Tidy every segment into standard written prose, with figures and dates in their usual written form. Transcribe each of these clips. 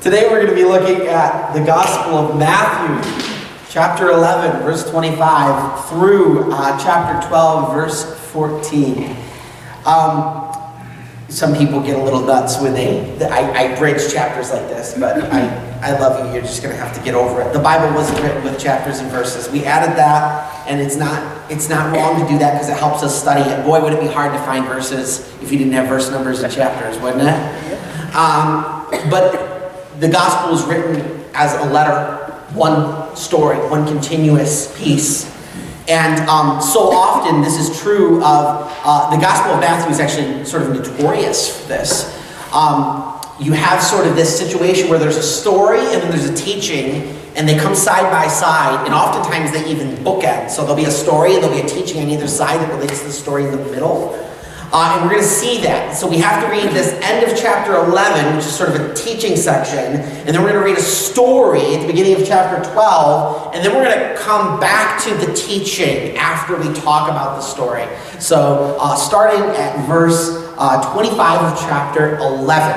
Today we're going to be looking at the Gospel of Matthew, chapter 11, verse 25, through chapter 12, verse 14. Some people get a little nuts when I bridge chapters like this, but I love you. You're just going to have to get over it. The Bible wasn't written with chapters and verses. We added that, and it's not wrong to do that because it helps us study it. Boy, would it be hard to find verses if you didn't have verse numbers and chapters, wouldn't it? But the gospel is written as a letter, one story, one continuous piece. And so often this is true of, the Gospel of Matthew is actually sort of notorious for this. You have sort of this situation where there's a story and then there's a teaching, and they come side by side, and oftentimes they even bookend. So there'll be a story and there'll be a teaching on either side that relates to the story in the middle. And we're going to see that. So we have to read this end of chapter 11, which is sort of a teaching section. And then we're going to read a story at the beginning of chapter 12. And then we're going to come back to the teaching after we talk about the story. So starting at verse 25 of chapter 11.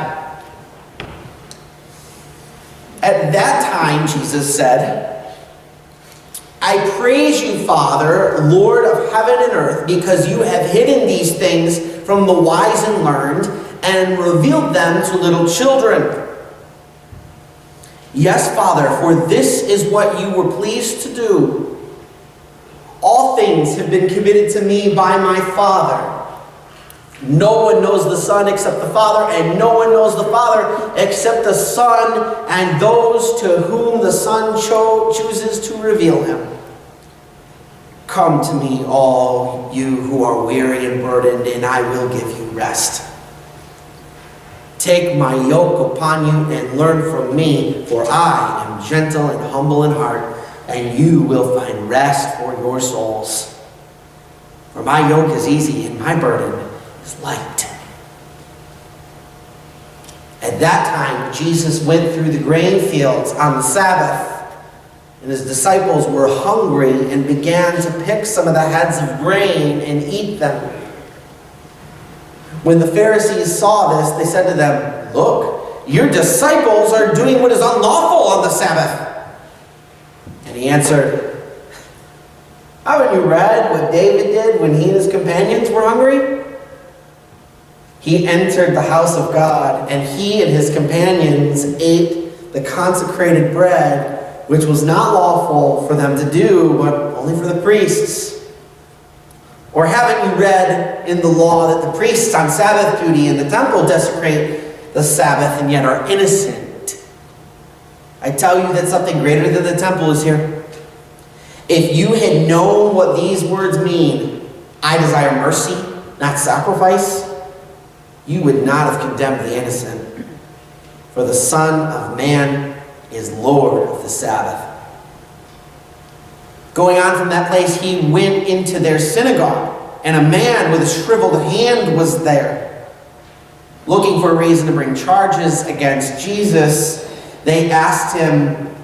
At that time, Jesus said, I praise you, Father, Lord of heaven and earth, because you have hidden these things from the wise and learned and revealed them to little children. Yes, Father, for this is what you were pleased to do. All things have been committed to me by my Father. No one knows the Son except the Father, and no one knows the Father except the Son and those to whom the Son chooses to reveal him. Come to me, all you who are weary and burdened, and I will give you rest. Take my yoke upon you and learn from me, for I am gentle and humble in heart, and you will find rest for your souls. For my yoke is easy and my burden is light. At that time, Jesus went through the grain fields on the Sabbath, and his disciples were hungry and began to pick some of the heads of grain and eat them. When the Pharisees saw this, they said to them, Look, your disciples are doing what is unlawful on the Sabbath. And he answered, Haven't you read what David did when he and his companions were hungry? He entered the house of God, and he and his companions ate the consecrated bread, which was not lawful for them to do, but only for the priests. Or haven't you read in the law that the priests on Sabbath duty in the temple desecrate the Sabbath and yet are innocent? I tell you that something greater than the temple is here. If you had known what these words mean, I desire mercy, not sacrifice, you would not have condemned the innocent. For the Son of Man is Lord of the Sabbath. Going on from that place, he went into their synagogue, and a man with a shriveled hand was there. Looking for a reason to bring charges against Jesus, they asked him,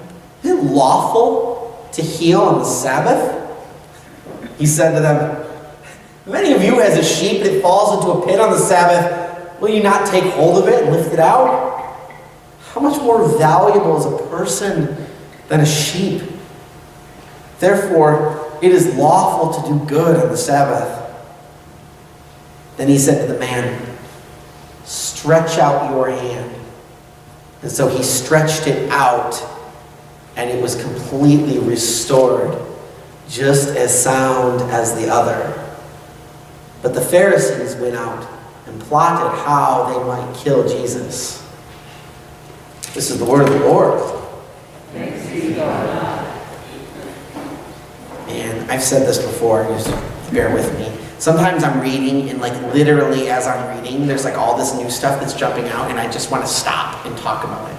Is it lawful to heal on the Sabbath? He said to them, If any of you has a sheep that falls into a pit on the Sabbath, will you not take hold of it and lift it out? How much more valuable is a person than a sheep? Therefore, it is lawful to do good on the Sabbath. Then he said to the man, Stretch out your hand. And so he stretched it out, and it was completely restored, just as sound as the other. But the Pharisees went out and plotted how they might kill Jesus. This is the word of the Lord. Thanks be to God. And I've said this before, just bear with me. Sometimes I'm reading, and literally as I'm reading, there's all this new stuff that's jumping out, and I just want to stop and talk about it.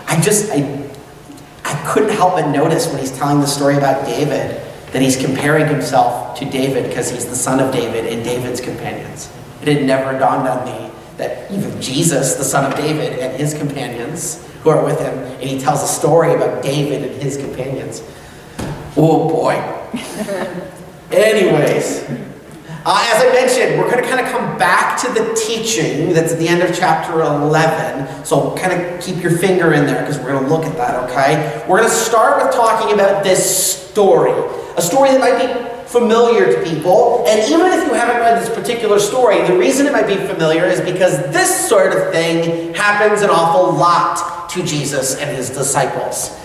I couldn't help but notice when he's telling the story about David, that he's comparing himself to David because he's the son of David and David's companions. It had never dawned on me that even Jesus, the son of David, and his companions who are with him, and he tells a story about David and his companions. Oh boy. Anyways, As I mentioned, we're going to kind of come back to the teaching that's at the end of chapter 11. So kind of keep your finger in there because we're going to look at that, okay? We're going to start with talking about this story. A story that might be familiar to people. And even if you haven't read this particular story, the reason it might be familiar is because this sort of thing happens an awful lot to Jesus and his disciples.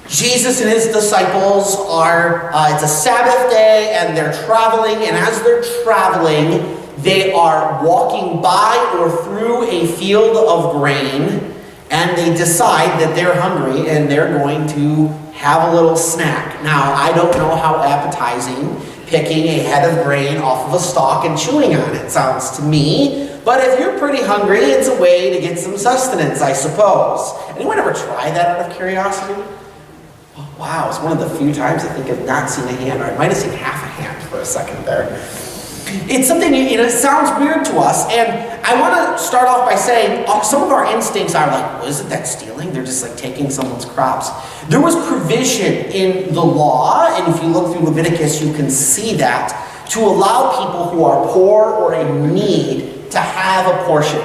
Jesus and his disciples are, it's a Sabbath day and they're traveling, and as they're traveling, they are walking by or through a field of grain, and they decide that they're hungry and they're going to have a little snack. Now, I don't know how appetizing picking a head of grain off of a stalk and chewing on it sounds to me, but if you're pretty hungry, it's a way to get some sustenance, I suppose. Anyone ever try that out of curiosity? Oh, wow, it's one of the few times I think I've not seen a hand, or I might have seen half a hand for a second there. It's something, it sounds weird to us, and I want to start off by saying some of our instincts are like, well, isn't that stealing? They're just like taking someone's crops. There was provision in the law, and if you look through Leviticus, you can see that, to allow people who are poor or in need to have a portion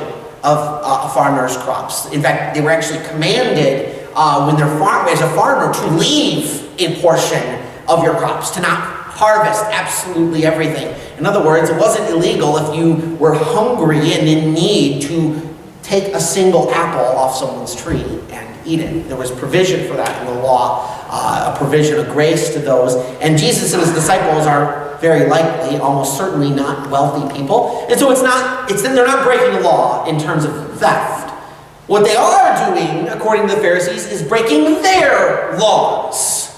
of a farmer's crops. In fact, they were actually commanded when they're as a farmer to leave a portion of your crops, to not harvest absolutely everything. In other words, it wasn't illegal if you were hungry and in need to take a single apple off someone's tree and eat it. There was provision for that in the law, a provision of grace to those. And Jesus and his disciples are very likely, almost certainly not wealthy people. And so they're not breaking the law in terms of theft. What they are doing, according to the Pharisees, is breaking their laws.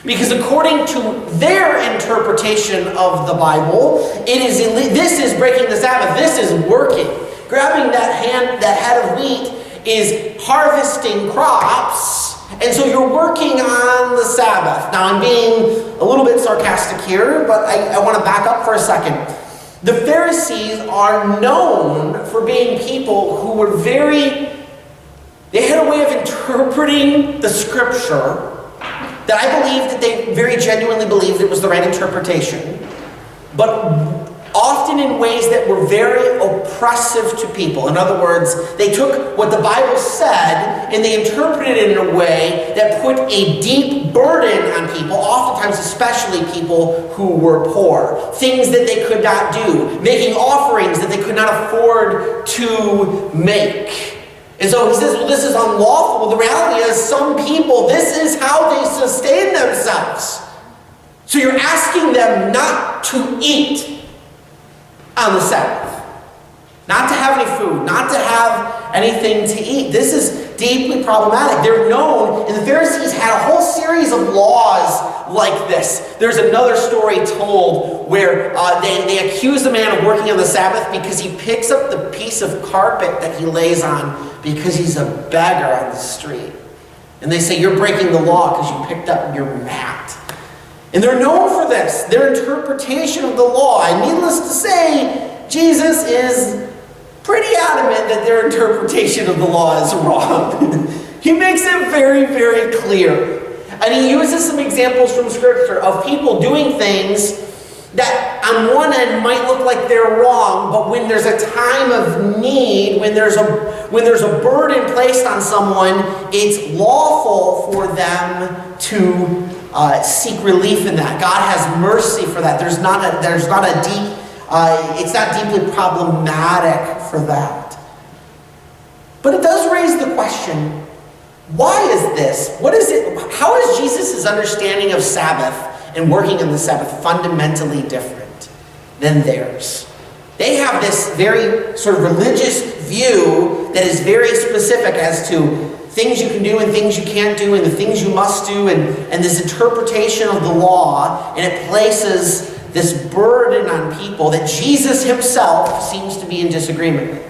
Because according to their interpretation of the Bible, this is breaking the Sabbath. This is working. Grabbing that head of wheat is harvesting crops, and so you're working on the Sabbath. Now, I'm being a little bit sarcastic here, but I want to back up for a second. The Pharisees are known for being people who were they had a way of interpreting the Scripture that I believe that they very genuinely believed it was the right interpretation, but often in ways that were very oppressive to people. In other words, they took what the Bible said and they interpreted it in a way that put a deep burden on people, oftentimes especially people who were poor. Things that they could not do, making offerings that they could not afford to make. And so he says, well, this is unlawful. Well, the reality is some people, this is how they sustain themselves. So you're asking them not to eat on the Sabbath. Not to have any food, not to have anything to eat. This is deeply problematic. They're known, and the Pharisees had a whole series of laws like this. There's another story told where they accuse a man of working on the Sabbath because he picks up the piece of carpet that he lays on because he's a beggar on the street. And they say, you're breaking the law because you picked up your mat. And they're known for this, their interpretation of the law. And needless to say, Jesus is pretty adamant that their interpretation of the law is wrong. He makes it very, very clear. And he uses some examples from Scripture of people doing things that on one end might look like they're wrong, but when there's a time of need, when there's a burden placed on someone, it's lawful for them to seek relief in that. God has mercy for that. It's not deeply problematic for that. But it does raise the question, why is this? What is it? How is Jesus' understanding of Sabbath and working on the Sabbath fundamentally different than theirs? They have this very sort of religious view that is very specific as to things you can do and things you can't do and the things you must do and this interpretation of the law, and it places this burden on people that Jesus himself seems to be in disagreement with.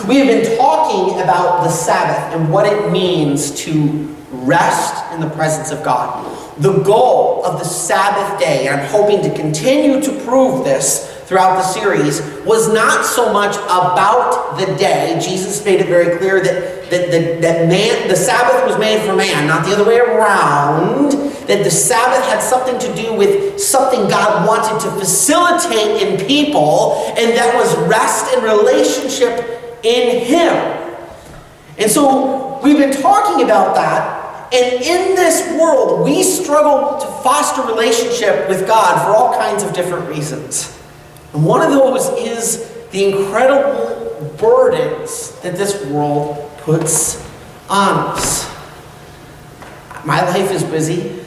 We have been talking about the Sabbath and what it means to rest in the presence of God. The goal of the Sabbath day, and I'm hoping to continue to prove this throughout the series, was not so much about the day. Jesus made it very clear that the Sabbath was made for man, not the other way around, that the Sabbath had something to do with something God wanted to facilitate in people, and that was rest and relationship in Him. And so we've been talking about that, and in this world, we struggle to foster relationship with God for all kinds of different reasons. And one of those is the incredible burdens that this world puts on us. My life is busy.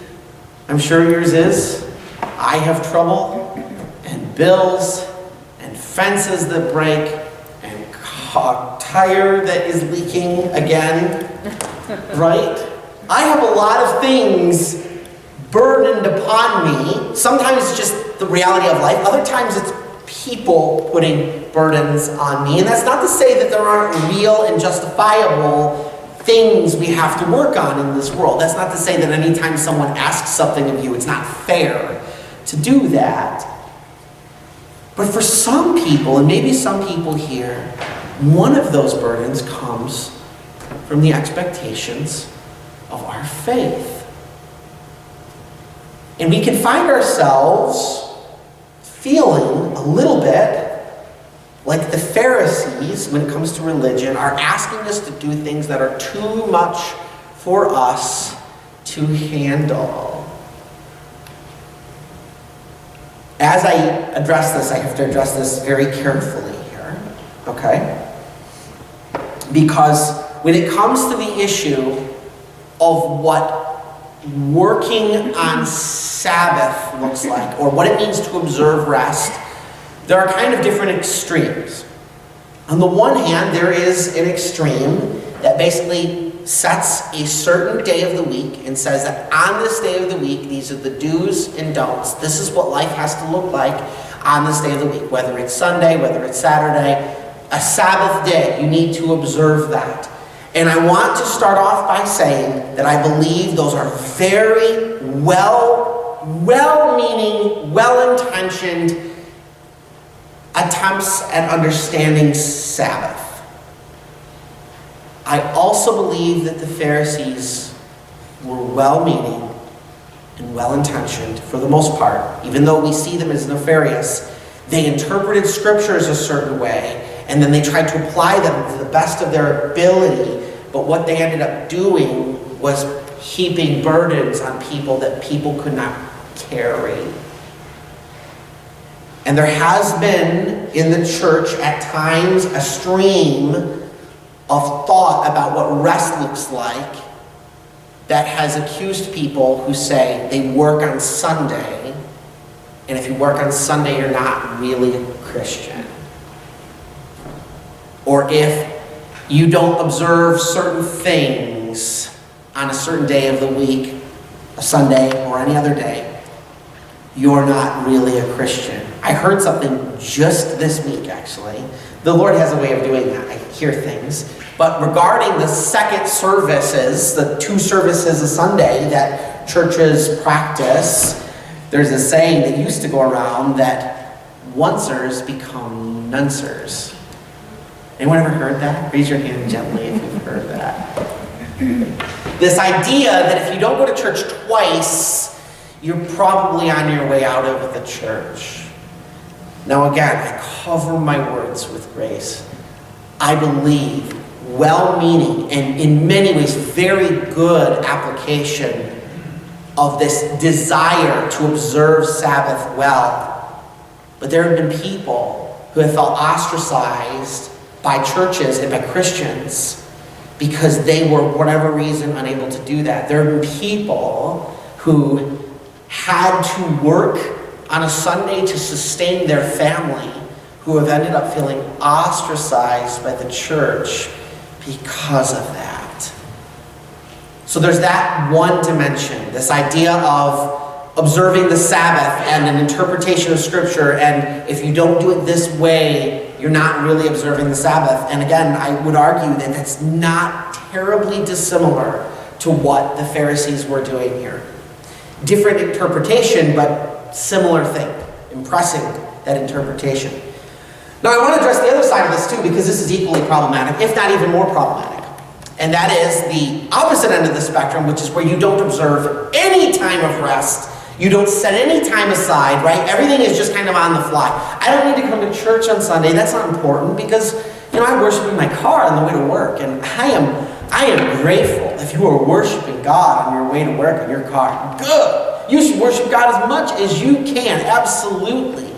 I'm sure yours is. I have trouble and bills and fences that break and a tire that is leaking again, right? I have a lot of things burdened upon me. Sometimes it's just the reality of life. Other times it's people putting burdens on me. And that's not to say that there aren't real and justifiable things we have to work on in this world. That's not to say that anytime someone asks something of you, it's not fair to do that. But for some people, and maybe some people here, one of those burdens comes from the expectations of our faith. And we can find ourselves feeling a little bit like the Pharisees, when it comes to religion, are asking us to do things that are too much for us to handle. As I address this, I have to address this very carefully here, okay? Because when it comes to the issue of what working on Sabbath looks like, or what it means to observe rest, there are kind of different extremes. On the one hand, there is an extreme that basically sets a certain day of the week and says that on this day of the week, these are the do's and don'ts. This is what life has to look like on this day of the week. Whether it's Sunday, whether it's Saturday, a Sabbath day, you need to observe that. And I want to start off by saying that I believe those are very well-meaning, well-intentioned attempts at understanding Sabbath. I also believe that the Pharisees were well-meaning and well-intentioned for the most part. Even though we see them as nefarious, they interpreted scriptures a certain way, and then they tried to apply them to the best of their ability. But what they ended up doing was heaping burdens on people that people could not carry. And there has been in the church at times a stream of thought about what rest looks like that has accused people who say they work on Sunday, and if you work on Sunday, you're not really a Christian. Or if you don't observe certain things on a certain day of the week, a Sunday or any other day, you're not really a Christian. I heard something just this week, actually. The Lord has a way of doing that. I hear things. But regarding the second services, the 2 services a Sunday that churches practice, there's a saying that used to go around that oncers become noncers. Anyone ever heard that? Raise your hand gently if you've heard that. This idea that if you don't go to church twice, you're probably on your way out of the church. Now again, I cover my words with grace. I believe well-meaning and in many ways very good application of this desire to observe Sabbath well. But there have been people who have felt ostracized by churches and by Christians because they were, for whatever reason, unable to do that. There have been people who had to work on a Sunday to sustain their family who have ended up feeling ostracized by the church because of that. So there's that one dimension, this idea of observing the Sabbath and an interpretation of Scripture, and if you don't do it this way, you're not really observing the Sabbath. And again, I would argue that that's not terribly dissimilar to what the Pharisees were doing here. Different interpretation, but similar thing, impressing that interpretation. Now I want to address the other side of this too, because this is equally problematic, if not even more problematic. And that is the opposite end of the spectrum, which is where you don't observe any time of rest. You don't set any time aside, right? Everything is just kind of on the fly. I don't need to come to church on Sunday. That's not important because, I worship in my car on the way to work. And I am grateful if you are worshiping God on your way to work in your car. Good. You should worship God as much as you can. Absolutely.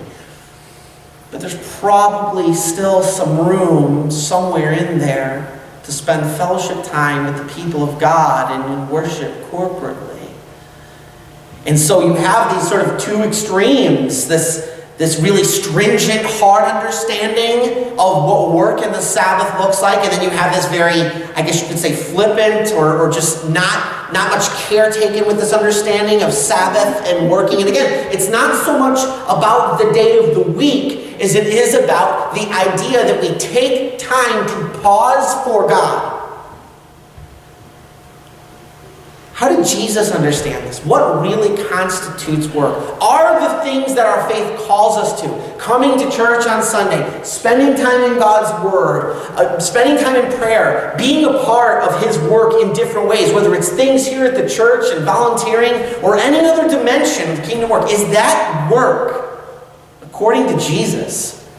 But there's probably still some room somewhere in there to spend fellowship time with the people of God and in worship corporately. And so you have these sort of two extremes, this really stringent, hard understanding of what work in the Sabbath looks like, and then you have this very, I guess you could say, flippant or just not much care taken with this understanding of Sabbath and working. And again, it's not so much about the day of the week as it is about the idea that we take time to pause for God. How did Jesus understand this? What really constitutes work? Are the things that our faith calls us to, coming to church on Sunday, spending time in God's Word, spending time in prayer, being a part of His work in different ways, whether it's things here at the church and volunteering or any other dimension of kingdom work, is that work according to Jesus?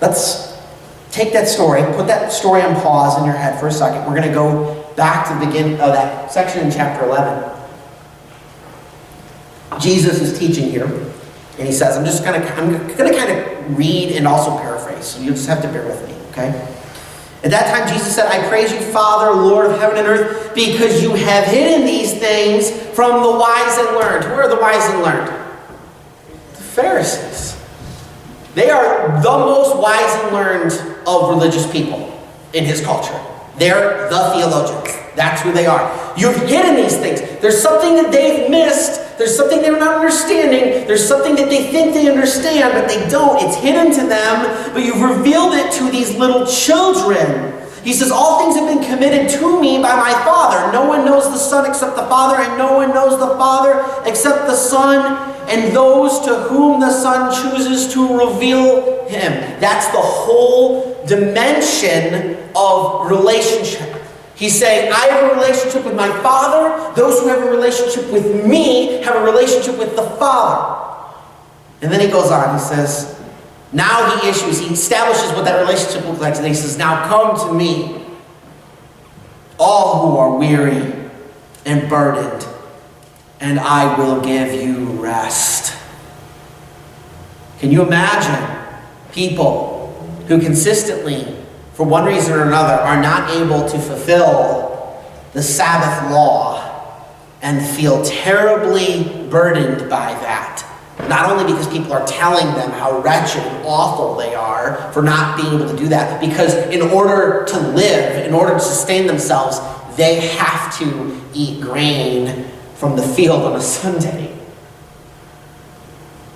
Let's take that story, put that story on pause in your head for a second. We're going to go back to the beginning of that section in chapter 11. Jesus is teaching here, and he says, I'm going to kind of read and also paraphrase, so you'll just have to bear with me, okay? At that time, Jesus said, I praise you, Father, Lord of heaven and earth, because you have hidden these things from the wise and learned. Who are the wise and learned? The Pharisees. They are the most wise and learned of religious people in his culture. They're the theologians. That's who they are. You've hidden these things. There's something that they've missed. There's something they're not understanding. There's something that they think they understand, but they don't. It's hidden to them, but you've revealed it to these little children. He says, all things have been committed to me by my Father. No one knows the Son except the Father, and no one knows the Father except the Son, and those to whom the Son chooses to reveal him. That's the whole dimension of relationship. He's saying, I have a relationship with my Father. Those who have a relationship with me have a relationship with the Father. And then he goes on, he says, now he establishes what that relationship looks like. And he says, now come to me, all who are weary and burdened, and I will give you rest. Can you imagine people who consistently, for one reason or another, are not able to fulfill the Sabbath law and feel terribly burdened by that? Not only because people are telling them how wretched and awful they are for not being able to do that, because in order to live, in order to sustain themselves, they have to eat grain from the field on a Sunday.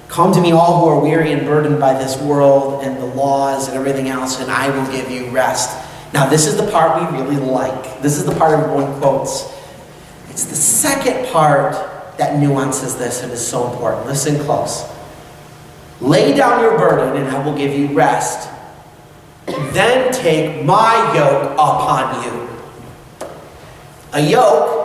Come to me, all who are weary and burdened by this world and the laws and everything else, and I will give you rest. Now, this is the part we really like. This is the part everyone quotes. It's the second part that nuances this and is so important. Listen close. Lay down your burden and I will give you rest. Then take my yoke upon you. A yoke,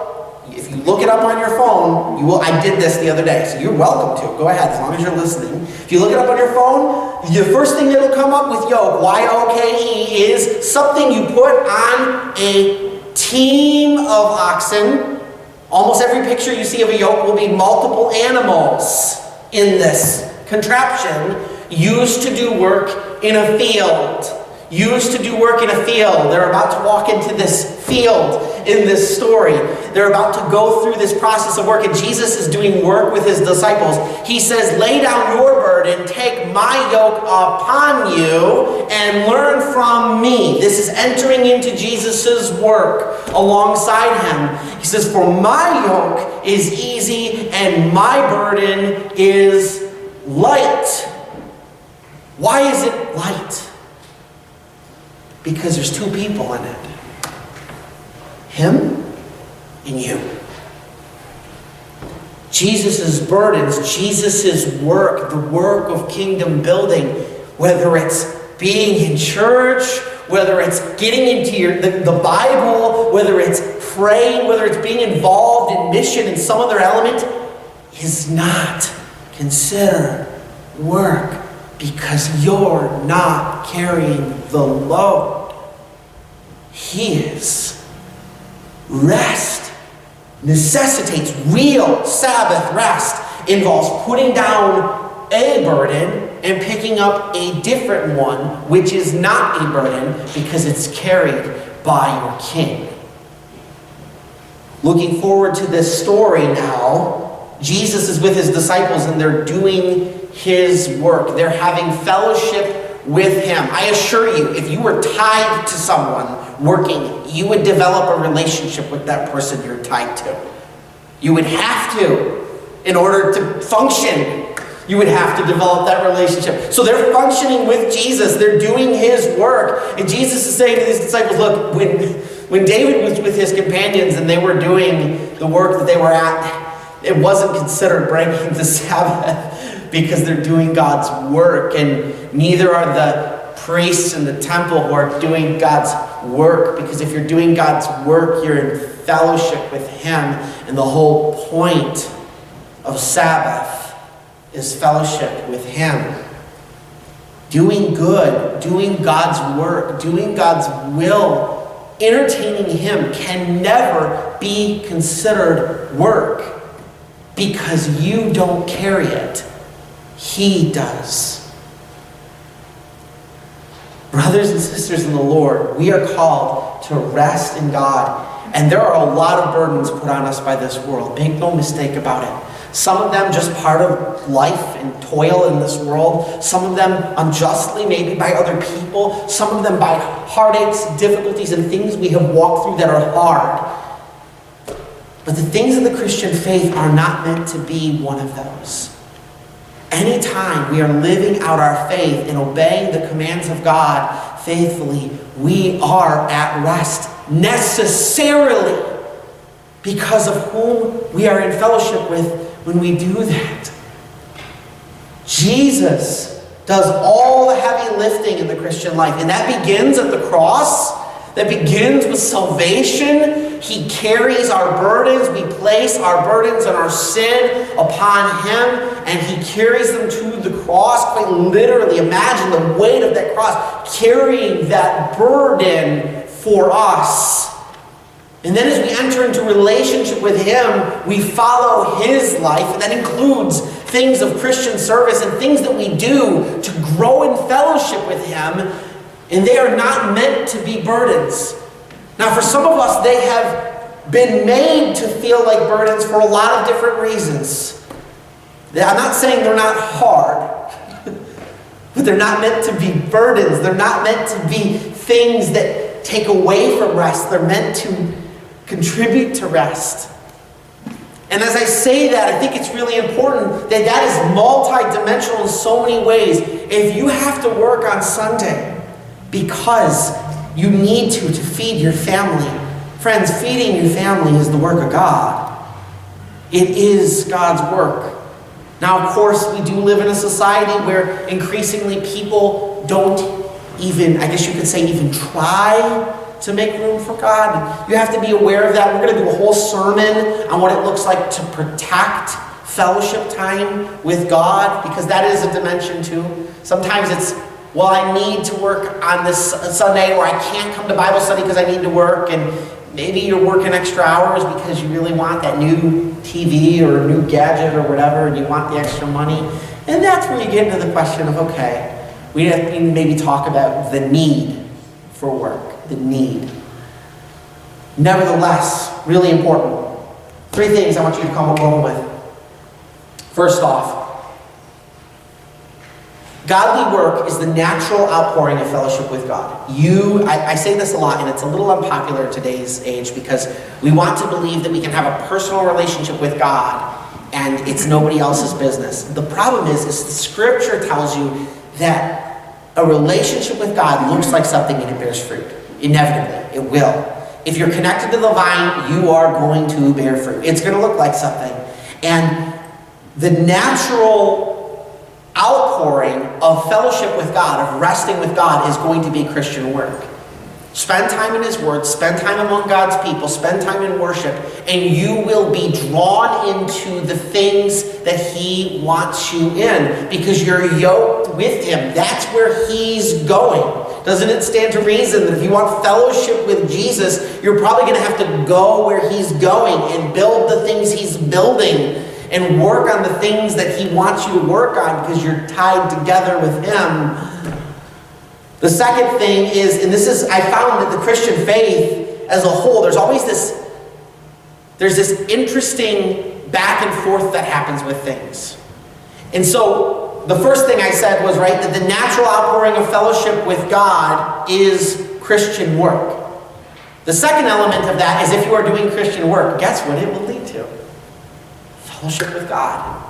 if you look it up on your phone, you will. I did this the other day, so you're welcome to. Go ahead, as long as you're listening. If you look it up on your phone, the first thing that'll come up with yoke, Y-O-K-E, is something you put on a team of oxen. Almost every picture you see of a yoke will be multiple animals in this contraption used to do work in a field. Used to do work in a field. They're about to walk into this field in this story. They're about to go through this process of work, and Jesus is doing work with his disciples. He says, lay down your burden, take my yoke upon you, and learn from me. This is entering into Jesus' work alongside him. He says, for my yoke is easy, and my burden is light. Why is it light? Because there's two people in it. Him and you. Jesus' burdens, Jesus' work, the work of kingdom building, whether it's being in church whether it's getting into the Bible, whether it's praying, whether it's being involved in mission in some other element, is not considered work because you're not carrying the load. His rest necessitates real Sabbath rest, involves putting down a burden and picking up a different one, which is not a burden because it's carried by your King. Looking forward to this story now, Jesus is with his disciples and they're doing his work. They're having fellowship with him. I assure you, if you were tied to someone working, you would develop a relationship with that person you're tied to. You would have to, in order to function. You would have to develop that relationship. So they're functioning with Jesus. They're doing his work. And Jesus is saying to his disciples, look, when David was with his companions and they were doing the work that they were at, it wasn't considered breaking the Sabbath because they're doing God's work. And neither are the priests in the temple who are doing God's work, because if you're doing God's work, you're in fellowship with him. And the whole point of Sabbath is fellowship with him. Doing good, doing God's work, doing God's will, entertaining him can never be considered work because you don't carry it. He does. Brothers and sisters in the Lord, we are called to rest in God. And there are a lot of burdens put on us by this world. Make no mistake about it. Some of them just part of life and toil in this world. Some of them unjustly, maybe by other people. Some of them by heartaches, difficulties, and things we have walked through that are hard. But the things of the Christian faith are not meant to be one of those. Anytime we are living out our faith and obeying the commands of God faithfully, we are at rest necessarily because of whom we are in fellowship with when we do that. Jesus does all the heavy lifting in the Christian life, and that begins at the cross. That begins with salvation. He carries our burdens. We place our burdens and our sin upon him, and he carries them to the cross. Quite literally, imagine the weight of that cross, carrying that burden for us. And then as we enter into relationship with him, we follow his life, and that includes things of Christian service and things that we do to grow in fellowship with him. And they are not meant to be burdens. Now, for some of us, they have been made to feel like burdens for a lot of different reasons. I'm not saying they're not hard, but they're not meant to be burdens. They're not meant to be things that take away from rest. They're meant to contribute to rest. And as I say that, I think it's really important that that is multi-dimensional in so many ways. If you have to work on Sunday because you need to feed your family, friends, feeding your family is the work of God. It is God's work. Now, of course, we do live in a society where increasingly people don't even, I guess you could say, even try to make room for God. You have to be aware of that. We're going to do a whole sermon on what it looks like to protect fellowship time with God, because that is a dimension too. Sometimes it's, well, I need to work on this Sunday, or I can't come to Bible study because I need to work, and maybe you're working extra hours because you really want that new TV or new gadget or whatever, and you want the extra money. And that's where you get into the question of, okay, we have to maybe talk about the need for work, the need. Nevertheless, really important. 3 things I want you to come home with. First off, godly work is the natural outpouring of fellowship with God. I say this a lot, and it's a little unpopular in today's age because we want to believe that we can have a personal relationship with God and it's nobody else's business. The problem is the scripture tells you that a relationship with God looks like something and it bears fruit. Inevitably, it will. If you're connected to the vine, you are going to bear fruit. It's going to look like something. And the natural outpouring of fellowship with God, of resting with God, is going to be Christian work. Spend time in his word, spend time among God's people, spend time in worship, and you will be drawn into the things that he wants you in because you're yoked with him. That's where he's going. Doesn't it stand to reason that if you want fellowship with Jesus, you're probably going to have to go where he's going and build the things he's building and work on the things that he wants you to work on because you're tied together with him. The second thing is, and this is, I found that the Christian faith as a whole, there's this interesting back and forth that happens with things. And so the first thing I said was, right, that the natural outpouring of fellowship with God is Christian work. The second element of that is if you are doing Christian work, guess what it will lead to? Fellowship with God.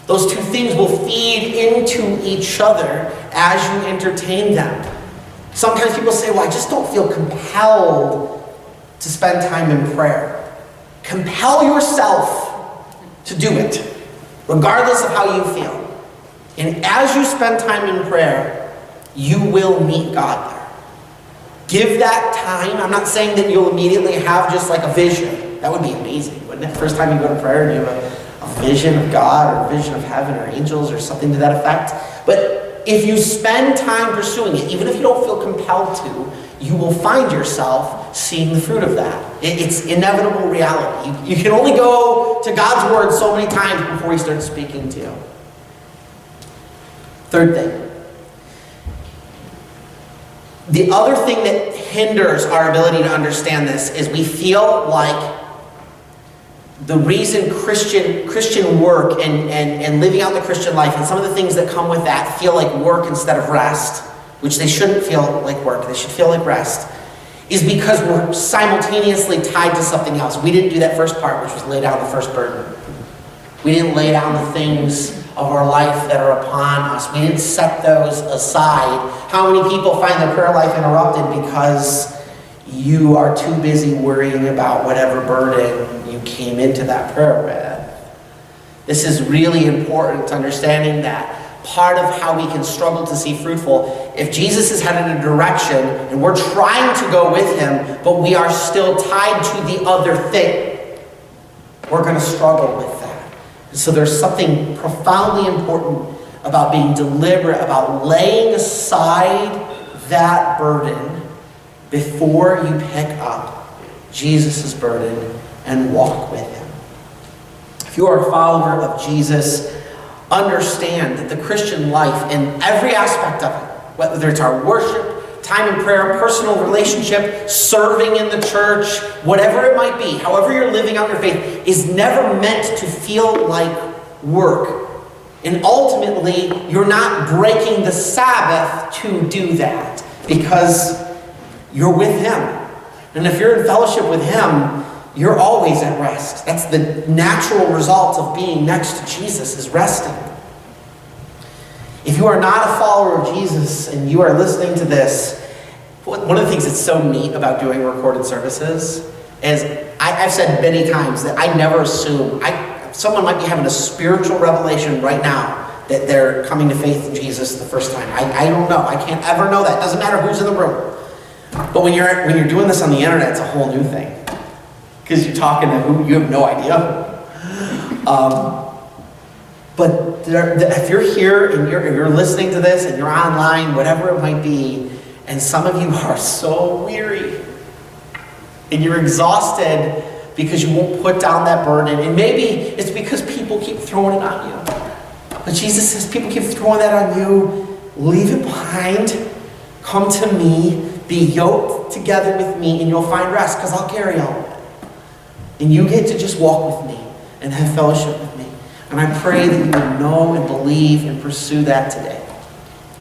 Those two things will feed into each other as you entertain them. Sometimes people say, well, I just don't feel compelled to spend time in prayer. Compel yourself to do it, regardless of how you feel. And as you spend time in prayer, you will meet God there. Give that time. I'm not saying that you'll immediately have just like a vision. That would be amazing, wouldn't it? First time you go to prayer and you have a vision of God or a vision of heaven or angels or something to that effect. But if you spend time pursuing it, even if you don't feel compelled to, you will find yourself seeing the fruit of that. It's inevitable reality. You can only go to God's word so many times before he starts speaking to you. Third thing. The other thing that hinders our ability to understand this is we feel like the reason Christian work and living out the Christian life and some of the things that come with that feel like work instead of rest, which they shouldn't feel like work, they should feel like rest, is because we're simultaneously tied to something else. We didn't do that first part, which was lay down the first burden. We didn't lay down the things of our life that are upon us. We didn't set those aside. How many people find their prayer life interrupted because you are too busy worrying about whatever burden you came into that prayer with? This is really important to understanding that. Part of how we can struggle to see fruitful, if Jesus is headed in a direction and we're trying to go with him, but we are still tied to the other thing, we're going to struggle with that. So there's something profoundly important about being deliberate, about laying aside that burden before you pick up Jesus' burden and walk with him. If you are a follower of Jesus, understand that the Christian life in every aspect of it, whether it's our worship, time in prayer, personal relationship, serving in the church, whatever it might be, however you're living out your faith, is never meant to feel like work. And ultimately, you're not breaking the Sabbath to do that because you're with him. And if you're in fellowship with him, you're always at rest. That's the natural result of being next to Jesus, is resting. If you are not a follower of Jesus and you are listening to this, one of the things that's so neat about doing recorded services is I've said many times that I never assume, someone might be having a spiritual revelation right now that they're coming to faith in Jesus the first time. I don't know. I can't ever know that. It doesn't matter who's in the room. But when you're doing this on the internet, it's a whole new thing. Because you're talking to who you have no idea. But if you're here and you're listening to this and you're online, whatever it might be, and some of you are so weary and you're exhausted because you won't put down that burden, and maybe it's because people keep throwing it on you. But Jesus says, people keep throwing that on you. Leave it behind. Come to me. Be yoked together with me, and you'll find rest because I'll carry all of it. And you get to just walk with me and have fellowship with me. And I pray that you will know and believe and pursue that today.